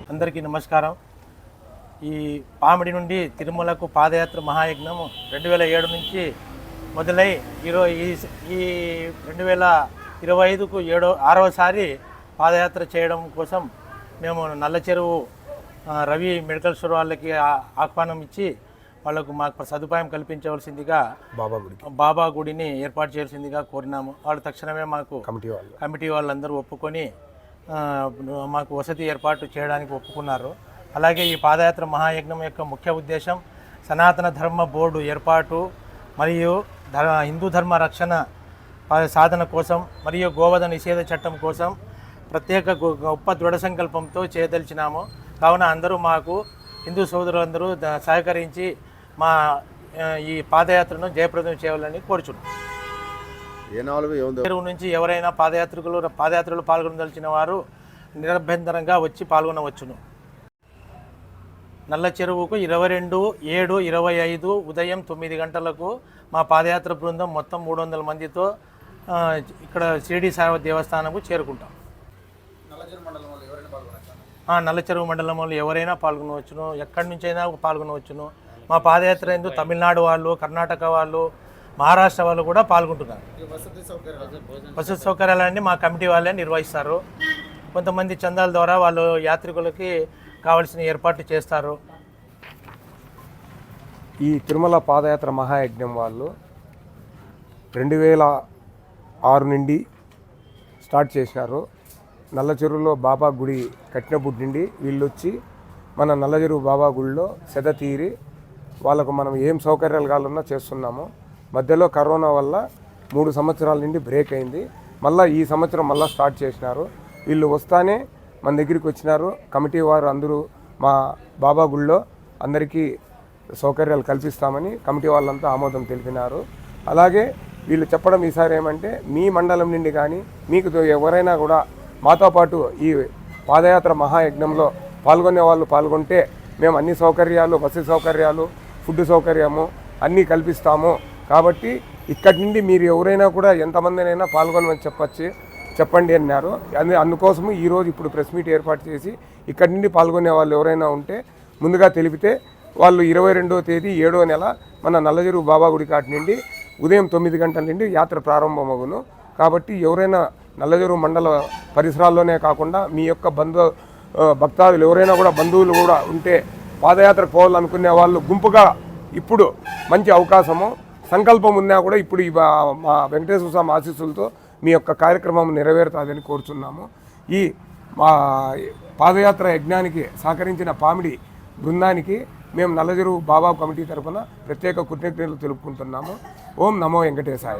అందరికీ నమస్కారం. ఈ పామిడి నుండి తిరుమలకు పాదయాత్ర మహాయజ్ఞం 2007 నుంచి మొదలై ఈ 2025కు 6వసారి పాదయాత్ర చేయడం కోసం మేము నల్లచెరువు రవి మెడికల్ స్టోర్ వాళ్ళకి ఆహ్వానం ఇచ్చి వాళ్ళకు మాకు సదుపాయం కల్పించవలసిందిగా బాబా గుడిని ఏర్పాటు చేయాల్సిందిగా కోరినాము. వాళ్ళు తక్షణమే మాకు కమిటీ వాళ్ళందరూ ఒప్పుకొని మాకు వసతి ఏర్పాటు చేయడానికి ఒప్పుకున్నారు. అలాగే ఈ పాదయాత్ర మహాయజ్ఞం యొక్క ముఖ్య ఉద్దేశం సనాతన ధర్మ బోర్డు ఏర్పాటు మరియు హిందూ ధర్మ రక్షణ సాధన కోసం మరియు గోవధ నిషేధ చట్టం కోసం ప్రత్యేక గొప్ప దృఢ సంకల్పంతో చేయదలిచినాము. కావున అందరూ మాకు హిందూ సోదరులందరూ సహకరించి మా ఈ పాదయాత్రను జయప్రదం చేయాలని కోరుచున్నాం. చెరువు నుంచి ఎవరైనా పాదయాత్రలు పాల్గొనదలిచిన వారు నిరభ్యంతరంగా వచ్చి పాల్గొనవచ్చును. నల్ల చెరువుకు 22/7/25 ఉదయం 9 గంటలకు మా పాదయాత్ర బృందం మొత్తం 300 మందితో ఇక్కడ షిరిడి సాయి దేవస్థానంకు చేరుకుంటాం. నల్ల చెరువు మండలం వాళ్ళు ఎవరైనా పాల్గొనవచ్చును, ఎక్కడి నుంచైనా పాల్గొనవచ్చును. మా పాదయాత్ర ఎందుకు తమిళనాడు వాళ్ళు, కర్ణాటక వాళ్ళు, మహారాష్ట్ర వాళ్ళు కూడా పాల్గొంటున్నారు. వసతి సౌకర్యాలన్నీ మా కమిటీ వాళ్ళే నిర్వహిస్తారు. కొంతమంది చందాల ద్వారా వాళ్ళు యాత్రికులకి కావాల్సిన ఏర్పాట్లు చేస్తారు. ఈ తిరుమల పాదయాత్ర మహాయజ్ఞం వాళ్ళు 2006 నుండి స్టార్ట్ చేసినారు. నల్లచెరువులో బాబా గుడి కట్టినప్పటి నుండి వీళ్ళు వచ్చి మన నల్లచెరువు బాబా గుడిలో సెద తీరి వాళ్ళకు మనం ఏం సౌకర్యాలు కావాలన్నా చేస్తున్నాము. మధ్యలో కరోనా వల్ల 3 సంవత్సరాల నుండి బ్రేక్ అయింది. మళ్ళీ ఈ సంవత్సరం మళ్ళీ స్టార్ట్ చేసినారు. వీళ్ళు వస్తానే మన దగ్గరికి వచ్చినారు. కమిటీ వారు అందరూ మా బాబా గుళ్ళో అందరికీ సౌకర్యాలు కల్పిస్తామని కమిటీ వాళ్ళంతా ఆమోదం తెలిపినారు. అలాగే వీళ్ళు చెప్పడం ఈసారి ఏమంటే మీ మండలం నుండి కానీ మీకు ఎవరైనా కూడా మాతో పాటు ఈ పాదయాత్ర మహాయజ్ఞంలో పాల్గొనే వాళ్ళు పాల్గొంటే మేము అన్ని సౌకర్యాలు, వసతి సౌకర్యాలు, ఫుడ్ సౌకర్యము అన్నీ కల్పిస్తాము. కాబట్టి ఇక్కడి నుండి మీరు ఎవరైనా కూడా ఎంతమందినైనా పాల్గొనమని చెప్పండి అన్నారు. అందుకోసము ఈరోజు ఇప్పుడు ప్రెస్ మీట్ ఏర్పాటు చేసి ఇక్కడి నుండి పాల్గొనే వాళ్ళు ఎవరైనా ఉంటే ముందుగా తెలిపితే వాళ్ళు 22వ తేదీ 7వ నెల మన నల్లచెరువు బాబా గుడి కాటి నుండి ఉదయం 9 గంటల నుండి యాత్ర ప్రారంభమగును. కాబట్టి ఎవరైనా నల్లచెరువు మండల పరిసరాల్లోనే కాకుండా మీ యొక్క భక్తాదులు ఎవరైనా కూడా బంధువులు కూడా ఉంటే పాదయాత్రకు పోవాలనుకునే వాళ్ళు గుంపుగా ఇప్పుడు మంచి అవకాశము, సంకల్పం ఉన్నా కూడా ఇప్పుడు మా వెంకటేశ్వర స్వామి ఆశీస్సులతో మీ యొక్క కార్యక్రమం నెరవేరుతుందని కోరుచున్నాము. ఈ మా పాదయాత్ర యజ్ఞానికి సహకరించిన పామిడి బృందానికి మేము నల్లచెరువు బాబా కమిటీ తరఫున ప్రత్యేక కృతజ్ఞతలు తెలుపుకుంటున్నాము. ఓం నమో వెంకటేశాయ.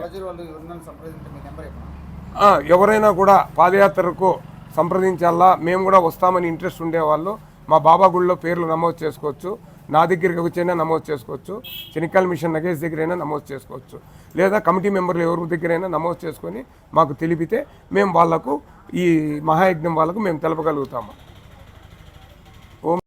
ఎవరైనా కూడా పాదయాత్రకు సంప్రదించాలా, మేము కూడా వస్తామని ఇంట్రెస్ట్ ఉండేవాళ్ళు మా బాబా గుళ్ళో పేర్లు నమోదు చేసుకోవచ్చు. నా దగ్గరికి వచ్చైనా నమోదు చేసుకోవచ్చు, చెనిక్కల్ మిషన్ నగేష్ దగ్గరైనా నమోదు చేసుకోవచ్చు, లేదా కమిటీ మెంబర్లు ఎవరి దగ్గరైనా నమోదు చేసుకొని మాకు తెలిపితే మేము వాళ్లకు ఈ మహాయజ్ఞం వాళ్ళకు మేము తెలపగలుగుతాము.